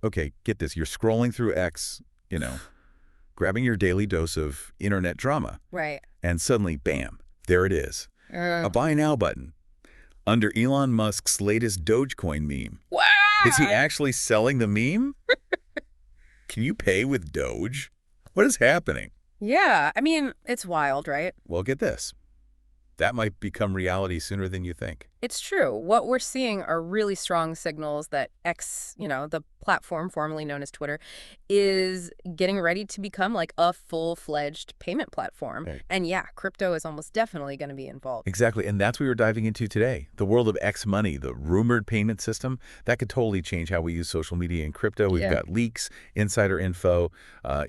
Okay, get this. You're scrolling through X, grabbing your daily dose of internet drama, Right. and suddenly, bam, there it is. A Uh, buy now button under Elon Musk's latest Dogecoin meme. Is he wow. actually selling the meme? Can you pay with Doge? What is happening? Yeah, I mean, it's wild, right? Well, get this. That might become reality sooner than you think. It's true. What we're seeing are really strong signals that X, the platform formerly known as Twitter, is getting ready to become like a full-fledged payment platform. Right. And yeah, crypto is almost definitely going to be involved. Exactly, and that's what we were diving into today. The world of X money, the rumored payment system, that could totally change how we use social media and crypto. We've Yeah. got leaks, insider info,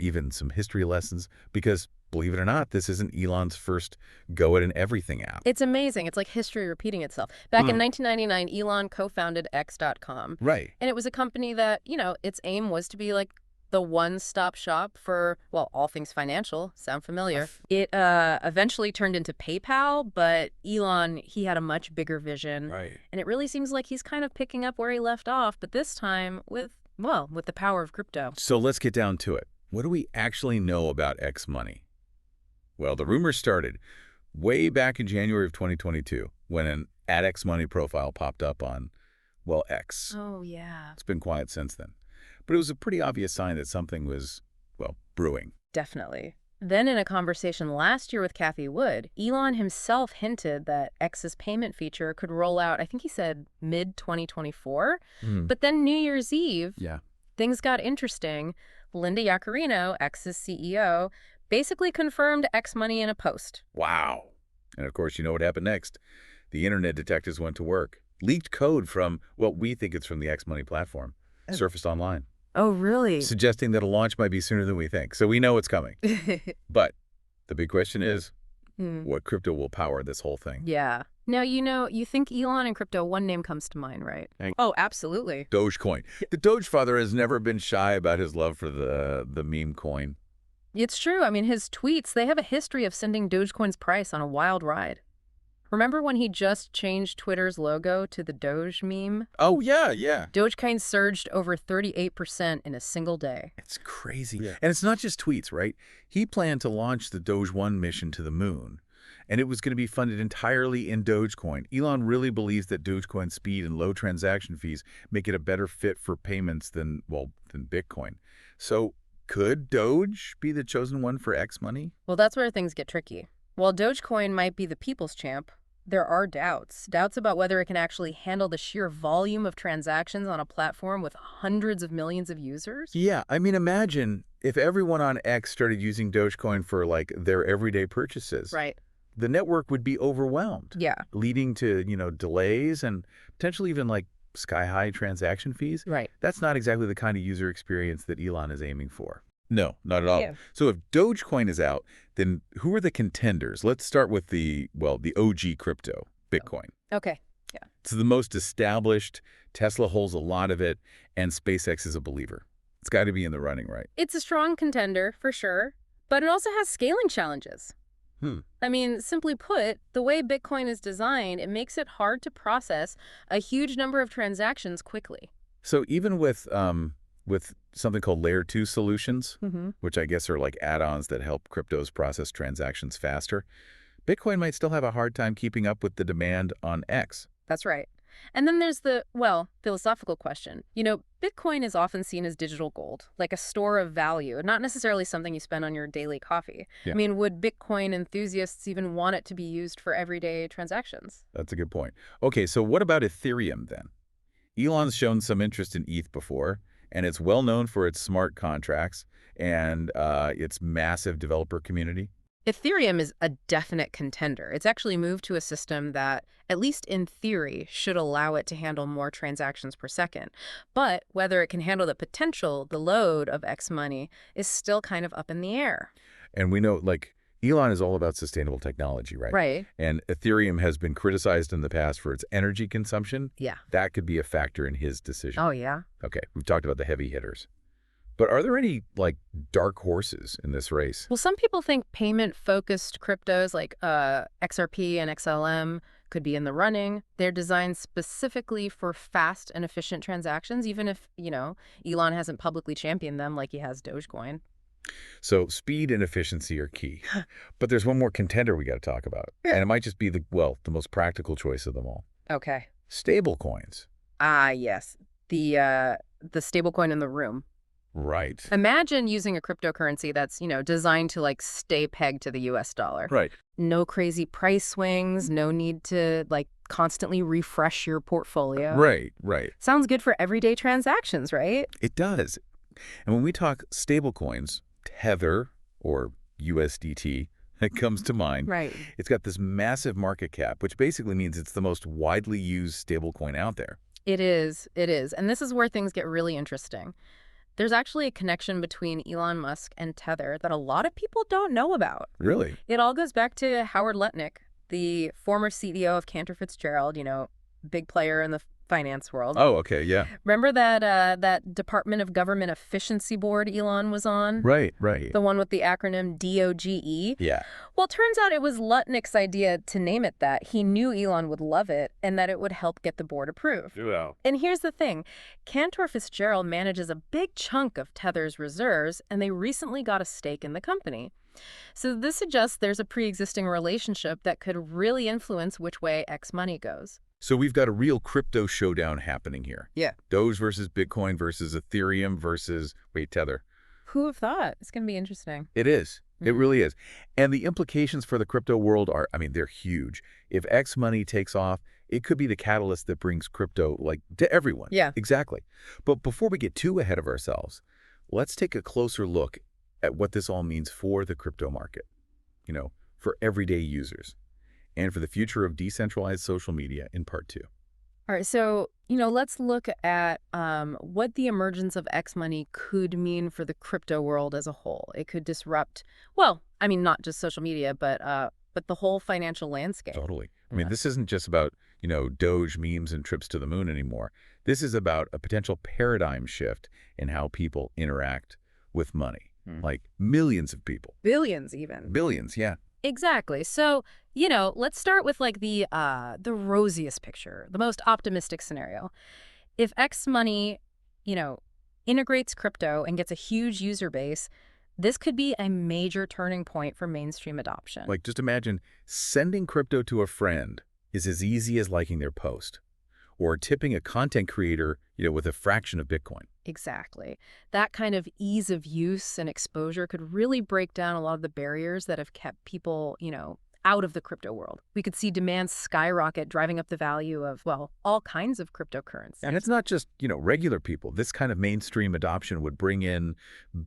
even some history lessons, because believe it or not, this isn't Elon's first go at an everything app. It's amazing. It's like history repeating itself. Back in 1999, Elon co-founded X.com. Right. And it was a company that, its aim was to be like the one-stop shop for, well, all things financial. Sound familiar? It eventually turned into PayPal, but Elon, he had a much bigger vision. Right. And it really seems like he's kind of picking up where he left off, but this time with the power of crypto. So let's get down to it. What do we actually know about X money? Well, the rumors started way back in January of 2022 when an X money profile popped up on, well, X. Oh, yeah. It's been quiet since then. But it was a pretty obvious sign that something was, well, brewing. Definitely. Then in a conversation last year with Kathy Wood, Elon himself hinted that X's payment feature could roll out, I think he said mid-2024. But then New Year's Eve, Yeah. things got interesting. Linda Yaccarino, X's CEO, basically confirmed X money in a post. Wow. And of course, you know what happened next. The internet detectives went to work. Leaked code from, well, we think it's from the X money platform, surfaced online, Oh, really? suggesting that a launch might be sooner than we think. So we know it's coming. But the big question is, what crypto will power this whole thing? Yeah. Now, you think Elon and crypto, one name comes to mind, right? Oh, absolutely. Dogecoin. The Doge father has never been shy about his love for the meme coin. It's true. I mean, his tweets, they have a history of sending Dogecoin's price on a wild ride. Remember when he just changed Twitter's logo to the Doge meme? Oh, yeah. Dogecoin surged over 38% in a single day. It's crazy. Yeah. And it's not just tweets, right? He planned to launch the Doge 1 mission to the moon, and it was going to be funded entirely in Dogecoin. Elon really believes that Dogecoin's speed and low transaction fees make it a better fit for payments than Bitcoin. So could Doge be the chosen one for X money? Well, that's where things get tricky. While Dogecoin might be the people's champ, there are doubts about whether it can actually handle the sheer volume of transactions on a platform with hundreds of millions of users. Yeah, I mean, imagine if everyone on X started using Dogecoin for, like, their everyday purchases. Right. The network would be overwhelmed. Yeah. Leading to, delays and potentially even, like, sky-high transaction fees. Right. That's not exactly the kind of user experience that Elon is aiming for. No, not at all. Yeah. So if Dogecoin is out, then who are the contenders? Let's start with the OG crypto, Bitcoin. Okay. Yeah. It's the most established. Tesla holds a lot of it, and SpaceX is a believer. It's got to be in the running, right? It's a strong contender, for sure, but it also has scaling challenges. I mean, simply put, the way Bitcoin is designed, it makes it hard to process a huge number of transactions quickly. So even with something called Layer 2 solutions, which I guess are like add-ons that help cryptos process transactions faster, Bitcoin might still have a hard time keeping up with the demand on X. That's right. And then there's the, philosophical question. Bitcoin is often seen as digital gold, like a store of value, not necessarily something you spend on your daily coffee. Yeah. I mean, would Bitcoin enthusiasts even want it to be used for everyday transactions? That's a good point. Okay, so what about Ethereum then? Elon's shown some interest in ETH before, and it's well known for its smart contracts and its massive developer community. Ethereum is a definite contender. It's actually moved to a system that, at least in theory, should allow it to handle more transactions per second. But whether it can handle the potential, the load of X money, is still kind of up in the air. And we know, like, Elon is all about sustainable technology, right? Right. And Ethereum has been criticized in the past for its energy consumption. Yeah. That could be a factor in his decision. Oh, yeah? Okay, we've talked about the heavy hitters. But are there any, like, dark horses in this race? Well, some people think payment-focused cryptos like XRP and XLM could be in the running. They're designed specifically for fast and efficient transactions, even if, Elon hasn't publicly championed them like he has Dogecoin. So speed and efficiency are key. But there's one more contender we got to talk about. Yeah. And it might just be the most practical choice of them all. Okay. Stable coins. Ah, yes. The stablecoin in the room. Right. Imagine using a cryptocurrency that's, designed to stay pegged to the US dollar. Right. No crazy price swings, no need to constantly refresh your portfolio. Right. Sounds good for everyday transactions, right? It does. And when we talk stable coins, Tether or USDT, that comes to mind. Right. It's got this massive market cap, which basically means it's the most widely used stablecoin out there. It is. And this is where things get really interesting. There's actually a connection between Elon Musk and Tether that a lot of people don't know about. Really? It all goes back to Howard Lutnick, the former CEO of Cantor Fitzgerald, big player in the finance world. Oh, okay, yeah. Remember that Department of Government Efficiency Board Elon was on? Right. The one with the acronym DOGE? Yeah. Well, it turns out it was Lutnick's idea to name it that. He knew Elon would love it and that it would help get the board approved. Wow. And here's the thing. Cantor Fitzgerald manages a big chunk of Tether's reserves, and they recently got a stake in the company. So this suggests there's a pre-existing relationship that could really influence which way X money goes. So we've got a real crypto showdown happening here. Yeah. Doge versus Bitcoin versus Ethereum versus, Tether. Who have thought? It's going to be interesting. It is. It Mhm. really is. And the implications for the crypto world are, they're huge. If X money takes off, it could be the catalyst that brings crypto, to everyone. Yeah. Exactly. But before we get too ahead of ourselves, let's take a closer look at what this all means for the crypto market, for everyday users, and for the future of decentralized social media in part 2. All right, so, let's look at what the emergence of X money could mean for the crypto world as a whole. It could disrupt, not just social media, but the whole financial landscape. Totally. Yeah. This isn't just about, Doge memes and trips to the moon anymore. This is about a potential paradigm shift in how people interact with money. Like millions of people. Billions even. Billions, yeah. Exactly. So, let's start with the rosiest picture, the most optimistic scenario. If X money, integrates crypto and gets a huge user base, this could be a major turning point for mainstream adoption. Just imagine sending crypto to a friend is as easy as liking their post, or tipping a content creator, with a fraction of Bitcoin. Exactly. That kind of ease of use and exposure could really break down a lot of the barriers that have kept people, out of the crypto world. We could see demand skyrocket, driving up the value of, all kinds of cryptocurrencies. And it's not just, regular people. This kind of mainstream adoption would bring in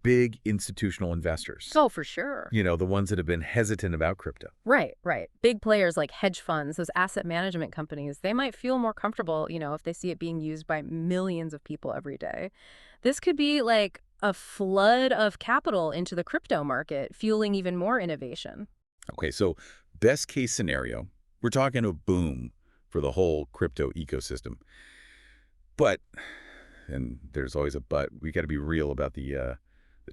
big institutional investors. Oh, for sure. The ones that have been hesitant about crypto. Right. Big players like hedge funds, those asset management companies, they might feel more comfortable, if they see it being used by millions of people every day. This could be like a flood of capital into the crypto market, fueling even more innovation. Okay, so best case scenario, we're talking a boom for the whole crypto ecosystem. But, and there's always a but, we got to be real about the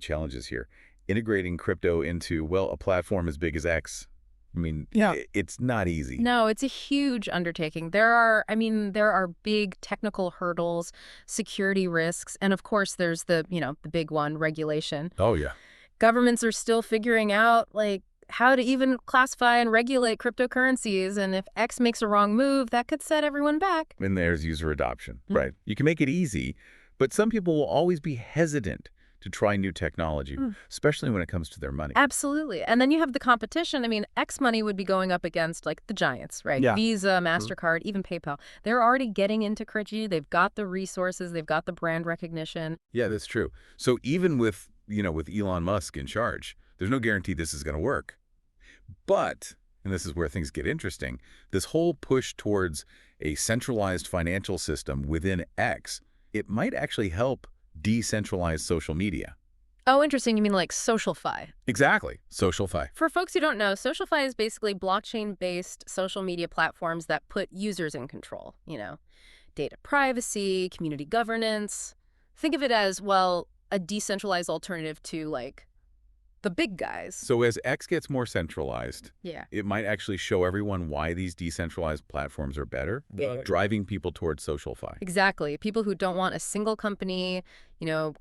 challenges here. Integrating crypto into, a platform as big as X, it's not easy. No, it's a huge undertaking. There are big technical hurdles, security risks, and of course there's the big one, regulation. Oh, yeah. Governments are still figuring out how to even classify and regulate cryptocurrencies, and if X makes a wrong move, that could set everyone back. And there's user adoption, right? You can make it easy, but some people will always be hesitant to try new technology, especially when it comes to their money. Absolutely. And then you have the competition. X money would be going up against the giants, right? Yeah. Visa, MasterCard, even PayPal. They're already getting into crypto. They've got the resources. They've got the brand recognition. Yeah, that's true. So even with Elon Musk in charge, there's no guarantee this is going to work. But, and this is where things get interesting, this whole push towards a centralized financial system within X, it might actually help decentralize social media. Oh, interesting. You mean SocialFi? Exactly. SocialFi. For folks who don't know, SocialFi is basically blockchain-based social media platforms that put users in control, data privacy, community governance. Think of it as, a decentralized alternative to The big guys. So as X gets more centralized, Yeah. it might actually show everyone why these decentralized platforms are better, Yeah. driving people towards SocialFi. Exactly. People who don't want a single company,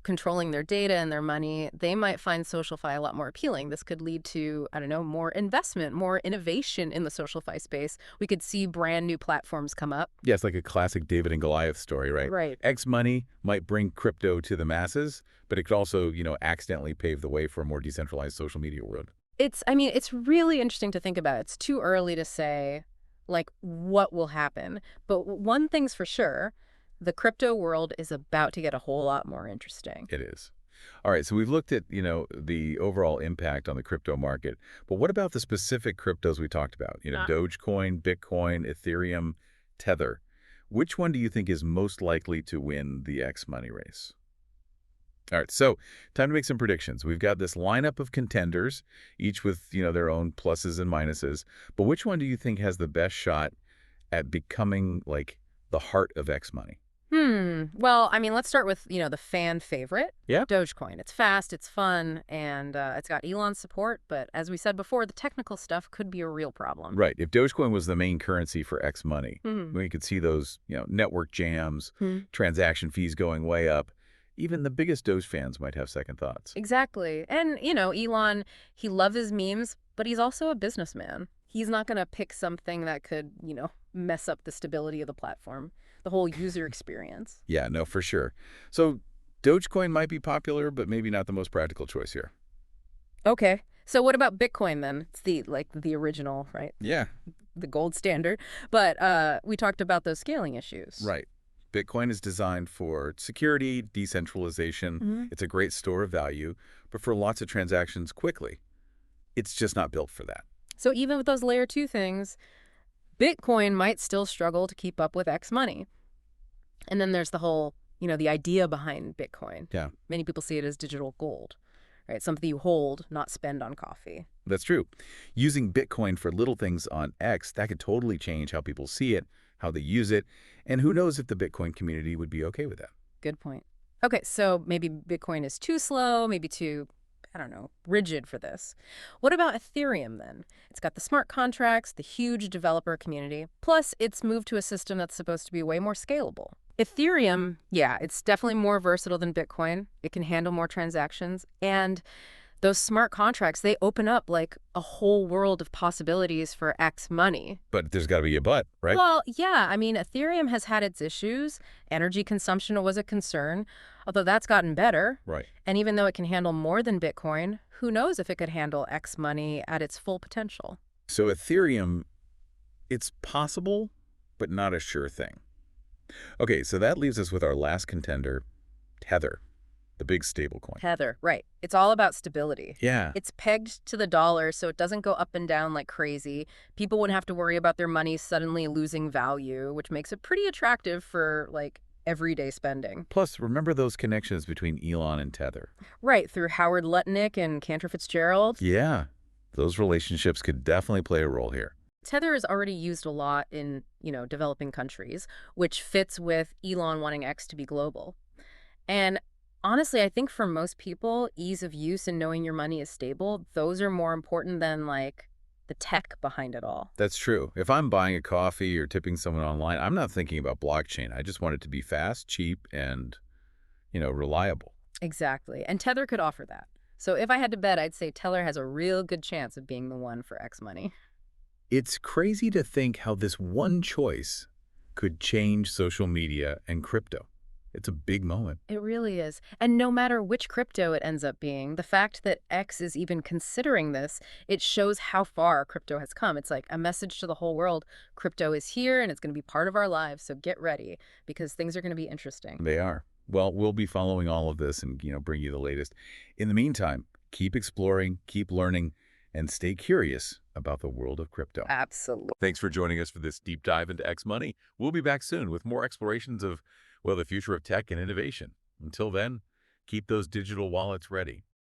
controlling their data and their money, they might find SocialFi a lot more appealing. This could lead to, I don't know, more investment, more innovation in the SocialFi space. We could see brand new platforms come up. Yeah, it's like a classic David and Goliath story, right? Right. X money might bring crypto to the masses, but it could also, accidentally pave the way for a more decentralized social media world. It's really interesting to think about. It's too early to say, like, what will happen. But one thing's for sure, the crypto world is about to get a whole lot more interesting. It is. All right, so we've looked at, the overall impact on the crypto market, but what about the specific cryptos we talked about? Dogecoin, Bitcoin, Ethereum, Tether. Which one do you think is most likely to win the X money race? All right, so time to make some predictions. We've got this lineup of contenders, each with, their own pluses and minuses. But which one do you think has the best shot at becoming, like, the heart of X money? Well, let's start with, the fan favorite, Yeah. Dogecoin. It's fast, it's fun, and it's got Elon's support. But as we said before, the technical stuff could be a real problem. Right. If Dogecoin was the main currency for X money, Hmm. we could see those, network jams, Hmm. transaction fees going way up. Even the biggest Doge fans might have second thoughts. Exactly. And, Elon, he loves his memes, but he's also a businessman. He's not going to pick something that could, mess up the stability of the platform, the whole user experience. Yeah, no, for sure. So Dogecoin might be popular, but maybe not the most practical choice here. Okay. So what about Bitcoin then? It's the original, right? Yeah, The gold standard. But we talked about those scaling issues. right. Bitcoin is designed for security, decentralization. Hmm. It's a great store of value, but for lots of transactions quickly. It's just not built for that. So even with those layer 2 things, Bitcoin might still struggle to keep up with X money. And then there's the whole, the idea behind Bitcoin. Yeah, Many people see it as digital gold, right? Something you hold, not spend on coffee. that's true. Using Bitcoin for little things on X, that could totally change how people see it, how they use it, and who knows if the Bitcoin community would be okay with that. Good point. Okay, so maybe Bitcoin is too slow, maybe too, I don't know, rigid for this. What about Ethereum then? It's got the smart contracts, the huge developer community, plus it's moved to a system that's supposed to be way more scalable. Ethereum, yeah, it's definitely more versatile than Bitcoin. It can handle more transactions, and those smart contracts, they open up like a whole world of possibilities for X money. But there's got to be a but, right? Well, yeah, Ethereum has had its issues. Energy consumption was a concern, although that's gotten better. Right. And even though it can handle more than Bitcoin, who knows if it could handle X money at its full potential? So Ethereum, it's possible, but not a sure thing. Okay, so that leaves us with our last contender, Tether, the big stablecoin. Tether, right. It's all about stability. Yeah, It's pegged to the dollar, so it doesn't go up and down like crazy. People wouldn't have to worry about their money suddenly losing value, which makes it pretty attractive for, like, everyday spending. plus, remember those connections between Elon and Tether? Right, through Howard Lutnick and Cantor Fitzgerald. Yeah, those relationships could definitely play a role here. Tether is already used a lot in, developing countries, which fits with Elon wanting X to be global. And honestly, I think for most people, ease of use and knowing your money is stable, those are more important than, like, the tech behind it all. That's true. If I'm buying a coffee or tipping someone online, I'm not thinking about blockchain. I just want it to be fast, cheap, and, reliable. Exactly. And Tether could offer that. So if I had to bet, I'd say Tether has a real good chance of being the one for X money. It's crazy to think how this one choice could change social media and crypto. It's a big moment. It really is. And no matter which crypto it ends up being, the fact that X is even considering this, it shows how far crypto has come. It's like a message to the whole world. Crypto is here and it's going to be part of our lives. So get ready because things are going to be interesting. They are. Well, we'll be following all of this and, bring you the latest. In the meantime, keep exploring, keep learning, and stay curious about the world of crypto. Absolutely. Thanks for joining us for this deep dive into X Money. We'll be back soon with more explorations of, well, the future of tech and innovation. Until then, keep those digital wallets ready.